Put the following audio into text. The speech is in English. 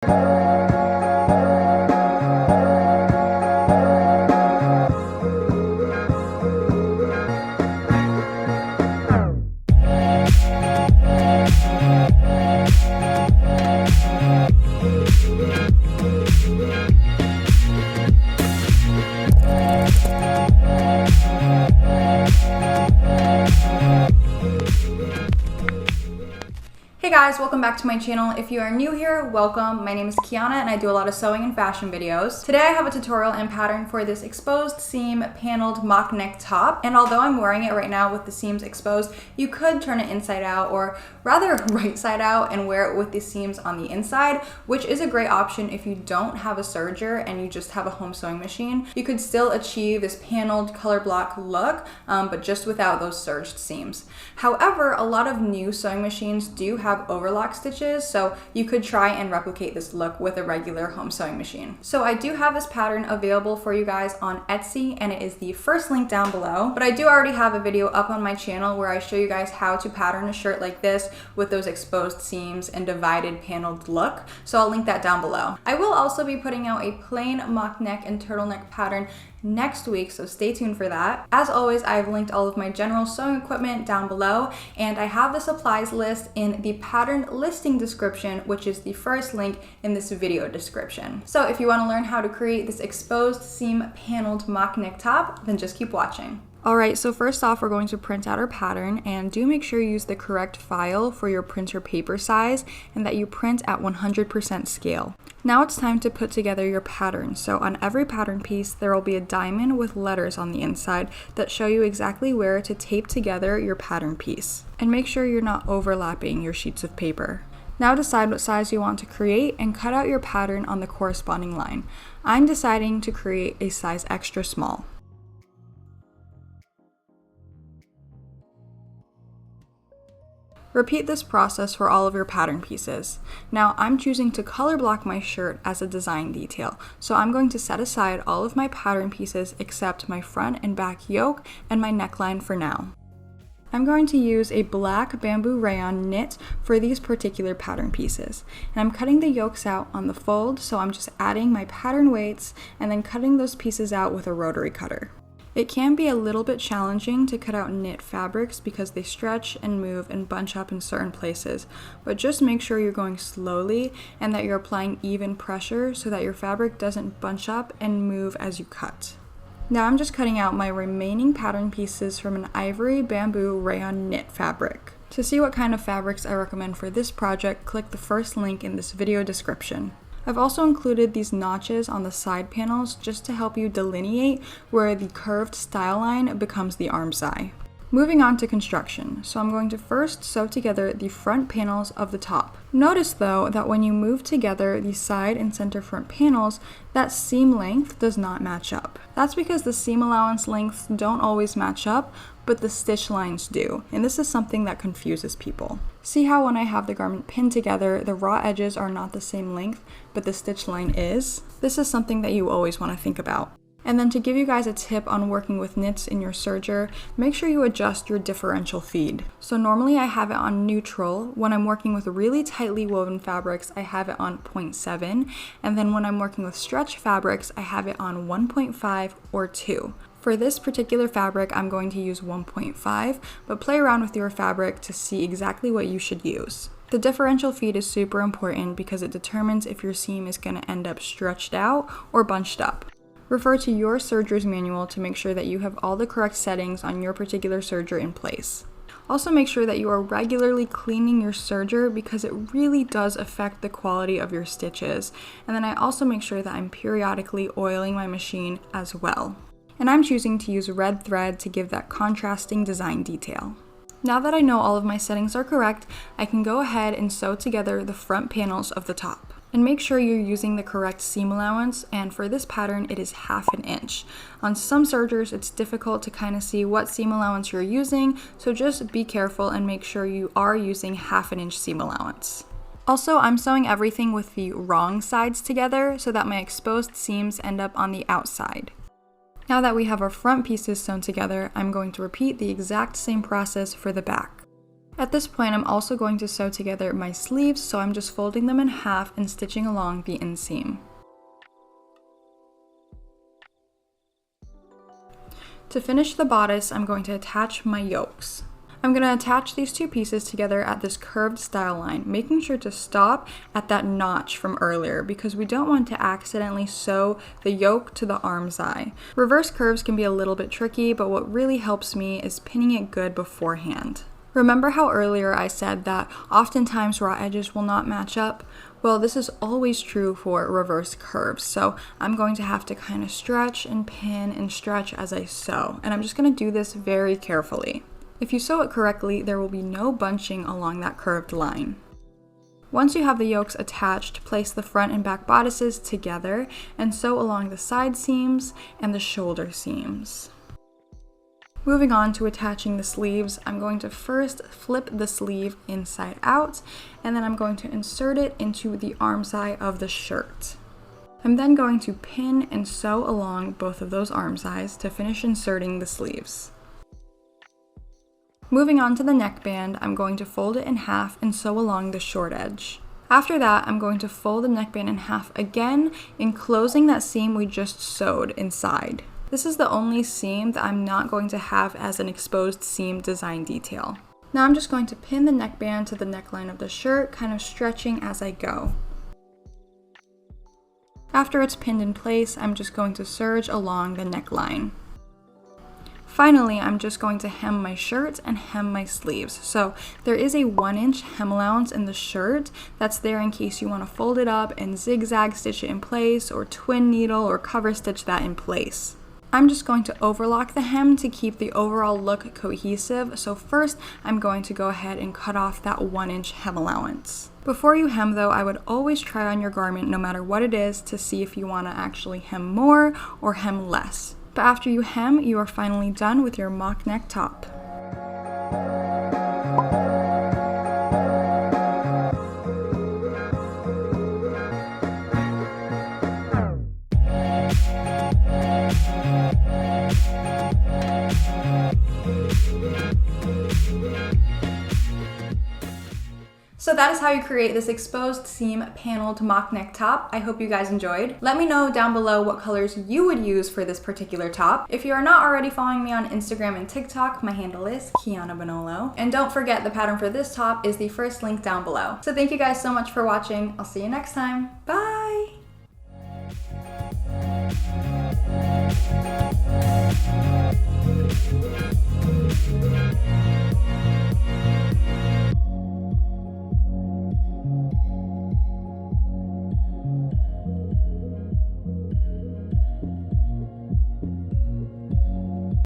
Hey guys, welcome back to my channel. If you are new here, welcome. My name is Kiana and I do a lot of sewing and fashion videos. Today I have a tutorial and pattern for this exposed seam paneled mock neck top. And although I'm wearing it right now with the seams exposed, you could turn it inside out, or rather right side out, and wear it with the seams on the inside, which is a great option if you don't have a serger and you just have a home sewing machine. You could still achieve this paneled color block look, but just without those serged seams. However, a lot of new sewing machines do have overlock stitches, so you could try and replicate this look with a regular home sewing machine. So I do have this pattern available for you guys on Etsy, and it is the first link down below, but I do already have a video up on my channel where I show you guys how to pattern a shirt like this with those exposed seams and divided paneled look, so I'll link that down below. I will also be putting out a plain mock neck and turtleneck pattern next week, so stay tuned for that. As always, I've linked all of my general sewing equipment down below, and I have the supplies list in the pattern listing description, which is the first link in this video description. So if you want to learn how to create this exposed seam paneled mock neck top, then just keep watching. Alright, so first off, we're going to print out our pattern, and do make sure you use the correct file for your printer paper size and that you print at 100% scale. Now it's time to put together your pattern. So on every pattern piece, there will be a diamond with letters on the inside that show you exactly where to tape together your pattern piece. And make sure you're not overlapping your sheets of paper. Now decide what size you want to create and cut out your pattern on the corresponding line. I'm deciding to create a size extra small. Repeat this process for all of your pattern pieces. Now I'm choosing to color block my shirt as a design detail, so I'm going to set aside all of my pattern pieces except my front and back yoke and my neckline for now. I'm going to use a black bamboo rayon knit for these particular pattern pieces. And I'm cutting the yokes out on the fold, so I'm just adding my pattern weights and then cutting those pieces out with a rotary cutter. It can be a little bit challenging to cut out knit fabrics because they stretch and move and bunch up in certain places, but just make sure you're going slowly and that you're applying even pressure so that your fabric doesn't bunch up and move as you cut. Now I'm just cutting out my remaining pattern pieces from an ivory bamboo rayon knit fabric. To see what kind of fabrics I recommend for this project, click the first link in this video description. I've also included these notches on the side panels just to help you delineate where the curved style line becomes the arm's eye. Moving on to construction, so I'm going to first sew together the front panels of the top. Notice though that when you move together the side and center front panels, that seam length does not match up. That's because the seam allowance lengths don't always match up, but the stitch lines do, and this is something that confuses people. See how when I have the garment pinned together, the raw edges are not the same length, but the stitch line is? This is something that you always want to think about. And then to give you guys a tip on working with knits in your serger, make sure you adjust your differential feed. So normally I have it on neutral. When I'm working with really tightly woven fabrics, I have it on 0.7. And then when I'm working with stretch fabrics, I have it on 1.5 or 2. For this particular fabric, I'm going to use 1.5, but play around with your fabric to see exactly what you should use. The differential feed is super important because it determines if your seam is going to end up stretched out or bunched up. Refer to your serger's manual to make sure that you have all the correct settings on your particular serger in place. Also make sure that you are regularly cleaning your serger because it really does affect the quality of your stitches. And then I also make sure that I'm periodically oiling my machine as well. And I'm choosing to use red thread to give that contrasting design detail. Now that I know all of my settings are correct, I can go ahead and sew together the front panels of the top. And make sure you're using the correct seam allowance, and for this pattern it is 1/2 inch. On some sergers it's difficult to kind of see what seam allowance you're using, so just be careful and make sure you are using 1/2 inch seam allowance. Also, I'm sewing everything with the wrong sides together so that my exposed seams end up on the outside. Now that we have our front pieces sewn together, I'm going to repeat the exact same process for the back. At this point, I'm also going to sew together my sleeves, so I'm just folding them in half and stitching along the inseam. To finish the bodice, I'm going to attach my yokes. I'm going to attach these two pieces together at this curved style line, making sure to stop at that notch from earlier because we don't want to accidentally sew the yoke to the arm's eye. Reverse curves can be a little bit tricky, but what really helps me is pinning it good beforehand. Remember how earlier I said that oftentimes raw edges will not match up? Well, this is always true for reverse curves, so I'm going to have to kind of stretch and pin and stretch as I sew, and I'm just going to do this very carefully. If you sew it correctly, there will be no bunching along that curved line. Once you have the yokes attached, place the front and back bodices together and sew along the side seams and the shoulder seams. Moving on to attaching the sleeves, I'm going to first flip the sleeve inside out, and then I'm going to insert it into the arm side of the shirt. I'm then going to pin and sew along both of those arm sides to finish inserting the sleeves. Moving on to the neckband, I'm going to fold it in half and sew along the short edge. After that, I'm going to fold the neckband in half again, enclosing that seam we just sewed inside. This is the only seam that I'm not going to have as an exposed seam design detail. Now I'm just going to pin the neckband to the neckline of the shirt, kind of stretching as I go. After it's pinned in place, I'm just going to serge along the neckline. Finally, I'm just going to hem my shirt and hem my sleeves. So there is a 1-inch hem allowance in the shirt that's there in case you want to fold it up and zigzag stitch it in place, or twin needle or cover stitch that in place. I'm just going to overlock the hem to keep the overall look cohesive. So first, I'm going to go ahead and cut off that 1-inch hem allowance. Before you hem though, I would always try on your garment, no matter what it is, to see if you want to actually hem more or hem less. But after you hem, you are finally done with your mock neck top. So that is how you create this exposed seam paneled mock neck top. I hope you guys enjoyed. Let me know down below what colors you would use for this particular top. If you are not already following me on Instagram and TikTok, my handle is Kiana Bonolo. And don't forget, the pattern for this top is the first link down below. So thank you guys so much for watching. I'll see you next time. Bye!